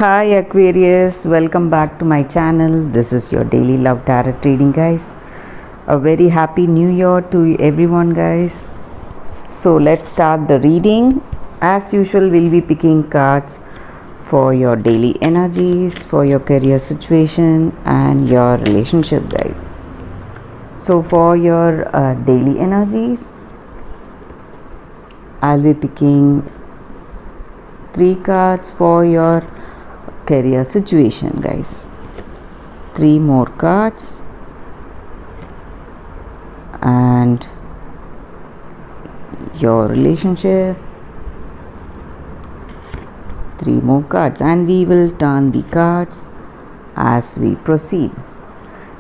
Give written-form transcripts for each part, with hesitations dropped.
Hi Aquarius, welcome back to my channel. This is your daily love tarot reading, guys. A very happy new year to everyone, guys. So let's start the reading. As usual, we'll be picking cards for your daily energies, for your career situation and your relationship, guys. So for your daily energies, I'll be picking 3 cards for your career situation, guys. 3 more cards and your relationship, 3 more cards, and we will turn the cards as we proceed,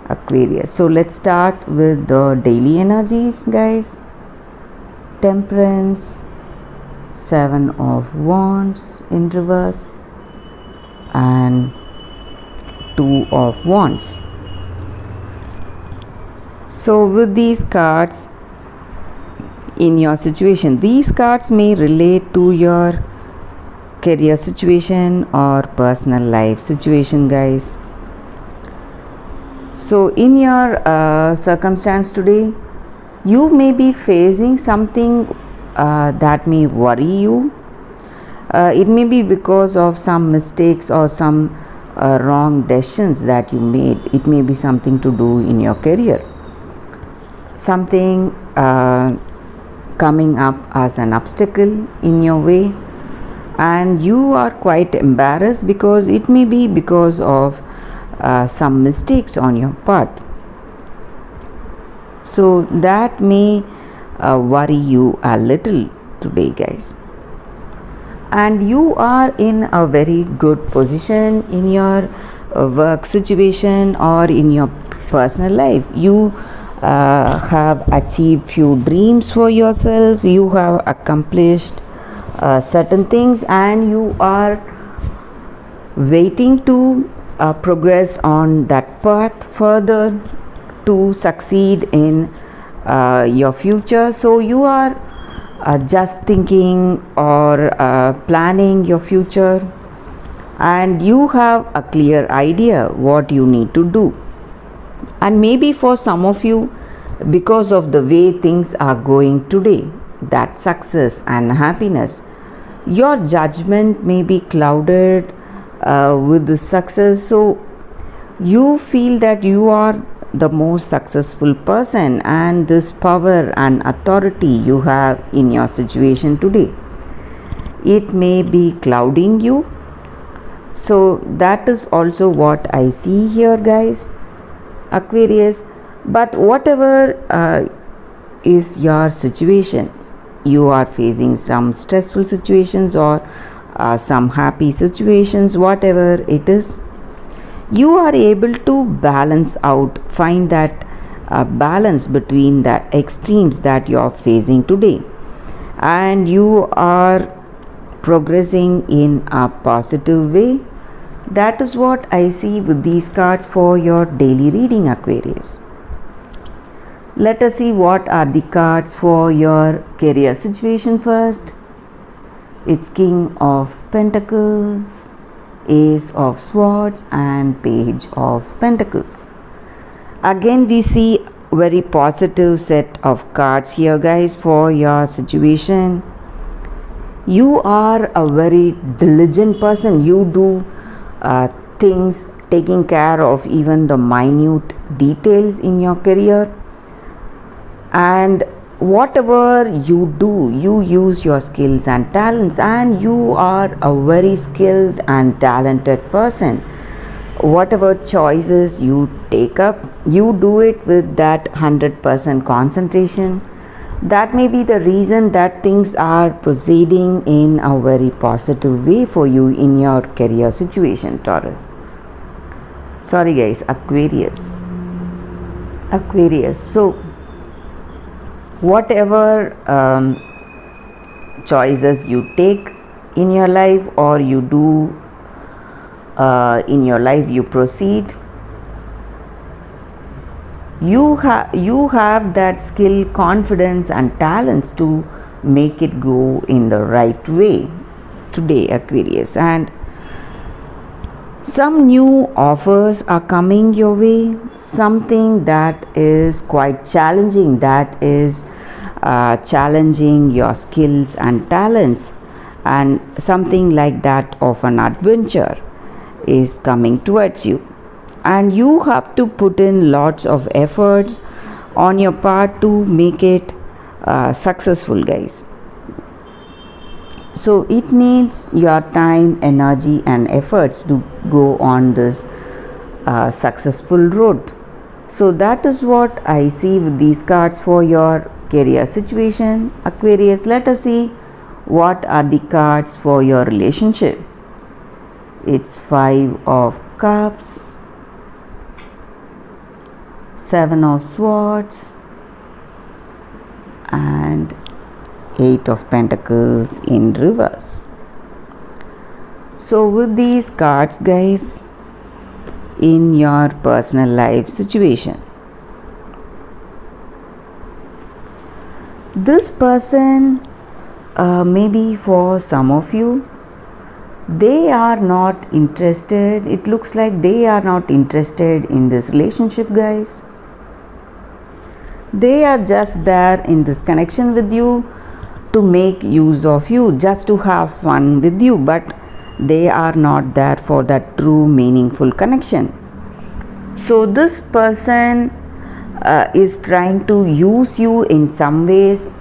Aquarius. So let's start with the daily energies, guys. Temperance, 7 of Wands in reverse and 2 of Wands. So with these cards in your situation, these cards may relate to your career situation or personal life situation, guys. So in your circumstance today, you may be facing something that may worry you. It may be because of some mistakes or some wrong decisions that you made. It may be something to do in your career, something coming up as an obstacle in your way, and you are quite embarrassed because it may be because of some mistakes on your part. So that may worry you a little today, guys. And you are in a very good position in your work situation or in your personal life. You have achieved few dreams for yourself. You have accomplished certain things, and you are waiting to progress on that path further to succeed in your future. So you are just thinking or planning your future, and you have a clear idea what you need to do. And maybe for some of you, because of the way things are going today, that success and happiness, your judgment may be clouded with the success. So you feel that you are the most successful person, and this power and authority you have in your situation today, it may be clouding you. So that is also what I see here, guys, Aquarius. But whatever is your situation, you are facing some stressful situations or some happy situations, whatever it is, you are able to balance out, find that balance between the extremes that you are facing today, and you are progressing in a positive way. That is what I see with these cards for your daily reading, Aquarius. Let us see what are the cards for your career situation first. It's King of Pentacles, Ace of Swords and Page of Pentacles. Again, we see very positive set of cards here, guys, for your situation. You are a very diligent person. You do things, taking care of even the minute details in your career, and whatever you do, you use your skills and talents, and you are a very skilled and talented person. Whatever choices you take up, you do it with that 100% concentration. That may be the reason that things are proceeding in a very positive way for you in your career situation, Taurus. Sorry, guys, Aquarius. So whatever choices you take in your life or you do in your life, you proceed, you have that skill, confidence and talents to make it go in the right way today, Aquarius. And Some new offers are coming your way, something that is quite challenging, that is challenging your skills and talents, and something like that of an adventure is coming towards you. And you have to put in lots of efforts on your part to make it successful, guys. So it needs your time, energy, and efforts to go on this successful road. So that is what I see with these cards for your career situation. Aquarius, let us see what are the cards for your relationship. It's 5 of Cups, 7 of Swords, and 8 of Pentacles in reverse. So with these cards, guys, in your personal life situation, this person, maybe for some of you, they are not interested. It looks like they are not interested in this relationship, guys. They are just there in this connection with you to make use of you, just to have fun with you, but they are not there for that true meaningful connection. So this person is trying to use you in some ways.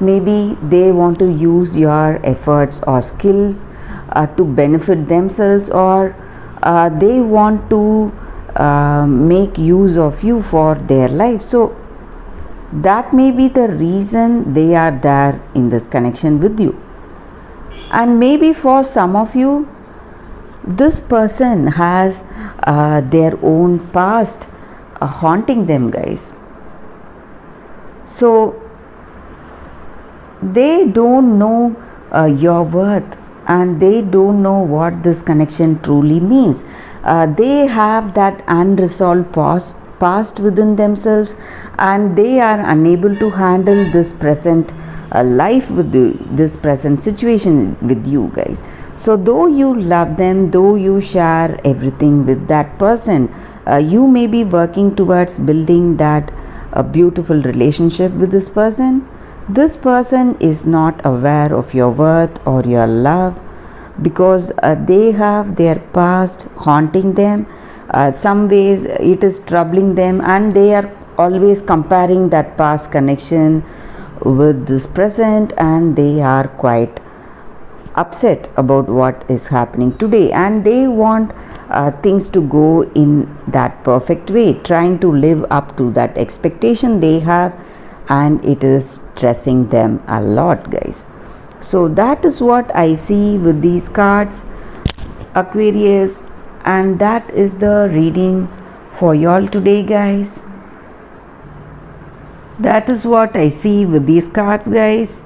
Maybe they want to use your efforts or skills to benefit themselves, or they want to make use of you for their life. So that may be the reason they are there in this connection with you. And maybe for some of you, this person has their own past haunting them, guys. So they don't know your worth, and they don't know what this connection truly means. They have that unresolved past within themselves, and they are unable to handle this present life with this present situation with you, guys. So though you love them, though you share everything with that person, you may be working towards building that beautiful relationship with this person. This person is not aware of your worth or your love, because they have their past haunting them. Some ways it is troubling them, and they are always comparing that past connection with this present, and they are quite upset about what is happening today, and they want things to go in that perfect way, trying to live up to that expectation they have, and it is stressing them a lot, guys. So that is what I see with these cards, Aquarius, and that is the reading for y'all today, guys. That is what I see with these cards, guys.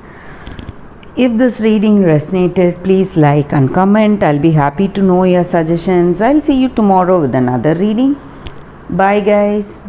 If this reading resonated, please like and comment. I'll be happy to know your suggestions. I'll see you tomorrow with another reading. Bye, guys.